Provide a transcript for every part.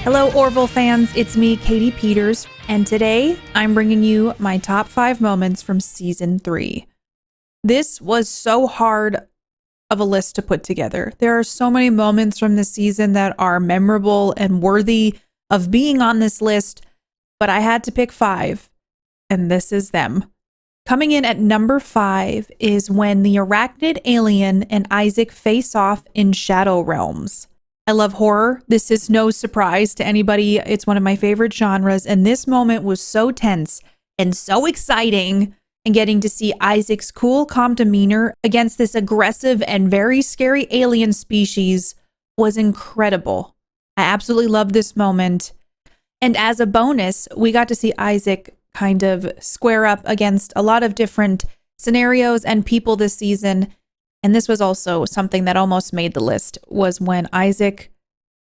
Hello, Orville fans. It's me, Katie Peters, and today I'm bringing you my top 5 moments from season 3. This was so hard of a list to put together. There are so many moments from this season that are memorable and worthy of being on this list, but I had to pick 5, and this is them. Coming in at number 5 is when the arachnid alien and Isaac face off in Shadow Realms. I love horror. This is no surprise to anybody. It's one of my favorite genres, and this moment was so tense and so exciting, and getting to see Isaac's cool, calm demeanor against this aggressive and very scary alien species was incredible. I absolutely loved this moment. And as a bonus, we got to see Isaac kind of square up against a lot of different scenarios and people this season. And this was also something that almost made the list, was when Isaac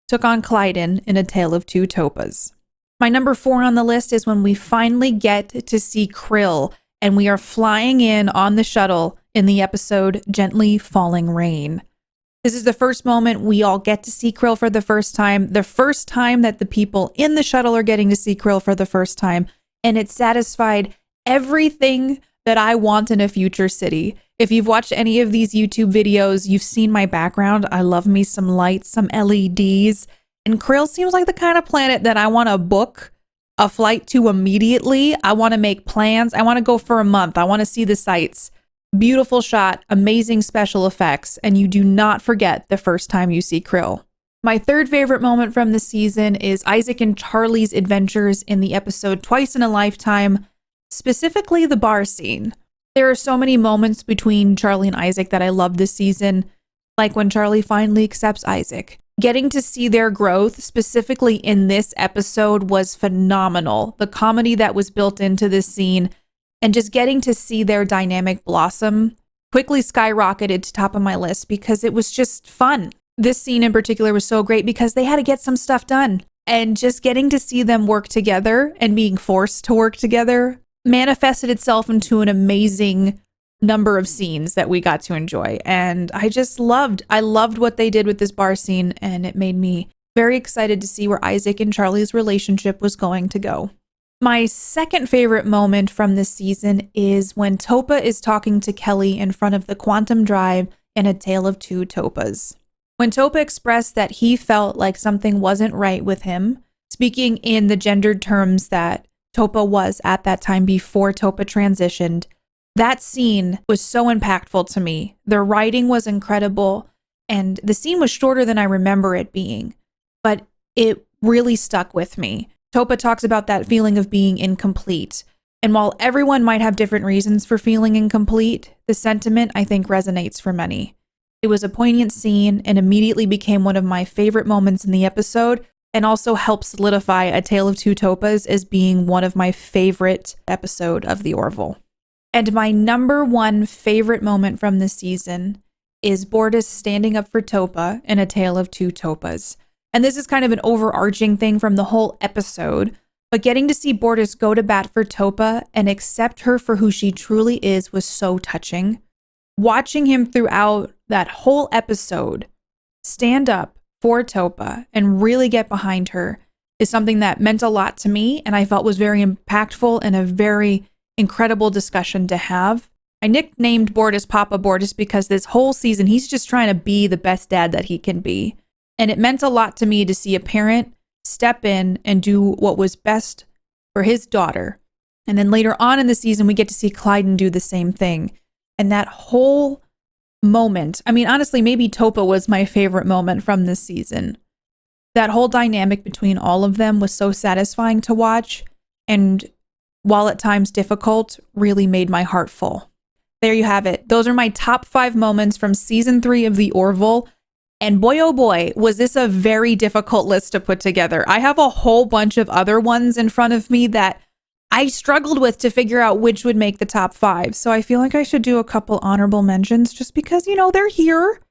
took on Clyden in A Tale of Two Topas. My number 4 on the list is when we finally get to see Krill, and we are flying in on the shuttle in the episode Gently Falling Rain. This is the first moment we all get to see Krill for the first time that the people in the shuttle are getting to see Krill for the first time, and it satisfied everything that I want in a future city. If you've watched any of these YouTube videos, you've seen my background. I love me some lights, some LEDs, and Krill seems like the kind of planet that I want to book a flight to immediately. I want to make plans. I want to go for a month. I want to see the sights. Beautiful shot, amazing special effects, and you do not forget the first time you see Krill. My third favorite moment from the season is Isaac and Charlie's adventures in the episode Twice in a Lifetime, specifically the bar scene. There are so many moments between Charlie and Isaac that I love this season, like when Charlie finally accepts Isaac. Getting to see their growth, specifically in this episode, was phenomenal. The comedy that was built into this scene, and just getting to see their dynamic blossom, quickly skyrocketed to top of my list because it was just fun. This scene in particular was so great because they had to get some stuff done. And just getting to see them work together and being forced to work together manifested itself into an amazing number of scenes that we got to enjoy. And I loved what they did with this bar scene, and it made me very excited to see where Isaac and Charlie's relationship was going to go. My second favorite moment from this season is when Topa is talking to Kelly in front of the Quantum Drive in A Tale of Two Topas. When Topa expressed that he felt like something wasn't right with him, speaking in the gendered terms that Topa was at that time before Topa transitioned, that scene was so impactful to me. The writing was incredible, and the scene was shorter than I remember it being, but it really stuck with me. Topa talks about that feeling of being incomplete, and while everyone might have different reasons for feeling incomplete, the sentiment, I think, resonates for many. It was a poignant scene and immediately became one of my favorite moments in the episode, and also helped solidify A Tale of Two Topas as being one of my favorite episode of The Orville. And my number 1 favorite moment from this season is Bortus standing up for Topa in A Tale of Two Topas. And this is kind of an overarching thing from the whole episode, but getting to see Bortus go to bat for Topa and accept her for who she truly is was so touching. Watching him throughout that whole episode stand up for Topa and really get behind her is something that meant a lot to me, and I felt was very impactful and a very incredible discussion to have. I nicknamed Bortus Papa Bortus because this whole season he's just trying to be the best dad that he can be. And it meant a lot to me to see a parent step in and do what was best for his daughter. And then later on in the season, we get to see Clyden do the same thing. And that whole moment, I mean, honestly, maybe Topa was my favorite moment from this season. That whole dynamic between all of them was so satisfying to watch, and while at times difficult, really made my heart full. There you have it. Those are my top 5 moments from season 3 of The Orville. And boy, oh boy, was this a very difficult list to put together. I have a whole bunch of other ones in front of me that I struggled with to figure out which would make the top 5. So I feel like I should do a couple honorable mentions just because, they're here.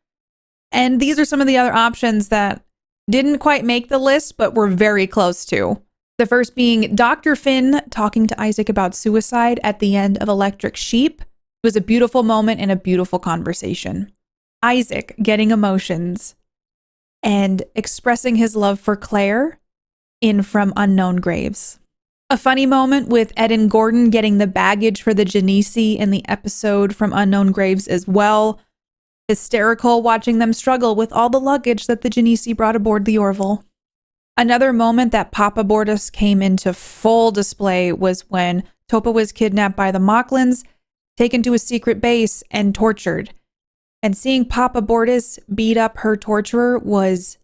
And these are some of the other options that didn't quite make the list, but were very close to. The first being Dr. Finn talking to Isaac about suicide at the end of Electric Sheep. It was a beautiful moment and a beautiful conversation. Isaac getting emotions and expressing his love for Claire in from unknown graves. A funny moment with Ed and Gordon getting the baggage for the Genesi in the episode from Unknown Graves as well. Hysterical watching them struggle with all the luggage that the Genesi brought aboard the Orville. Another moment that Papa Bortus came into full display was when Topa was kidnapped by the Mocklins, taken to a secret base, and tortured. And seeing Papa Bortus beat up her torturer was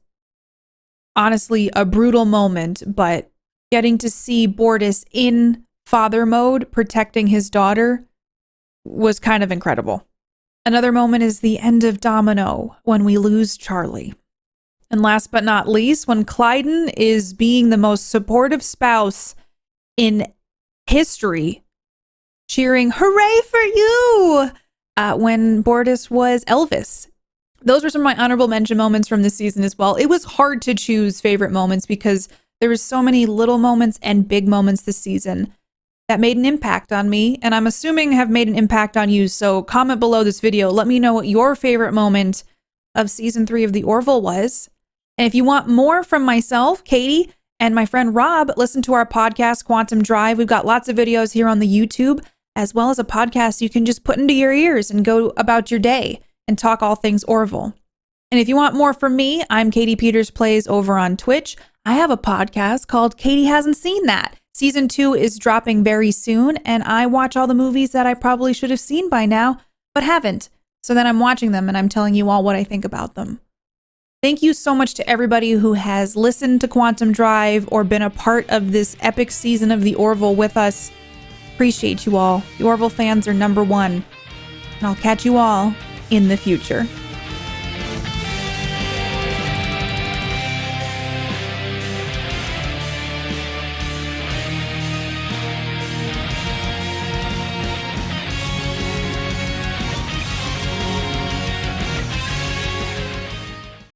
honestly a brutal moment, but getting to see Bortus in father mode protecting his daughter was kind of incredible. Another moment is the end of Domino when we lose Charlie. And last but not least, when Clyden is being the most supportive spouse in history, cheering, "Hooray for you!" When Bortus was Elvis. Those were some of my honorable mention moments from this season as well. It was hard to choose favorite moments because there was so many little moments and big moments this season that made an impact on me, and I'm assuming have made an impact on you. So comment below this video. Let me know what your favorite moment of season 3 of The Orville was. And if you want more from myself, Katie, and my friend Rob, listen to our podcast, Quantum Drive. We've got lots of videos here on the YouTube, as well as a podcast you can just put into your ears and go about your day and talk all things Orville. And if you want more from me, I'm Katie Peters Plays over on Twitch. I have a podcast called Katie Hasn't Seen That. Season 2 is dropping very soon, and I watch all the movies that I probably should have seen by now, but haven't. So then I'm watching them and I'm telling you all what I think about them. Thank you so much to everybody who has listened to Quantum Drive or been a part of this epic season of The Orville with us. Appreciate you all. The Orville fans are #1. And I'll catch you all in the future.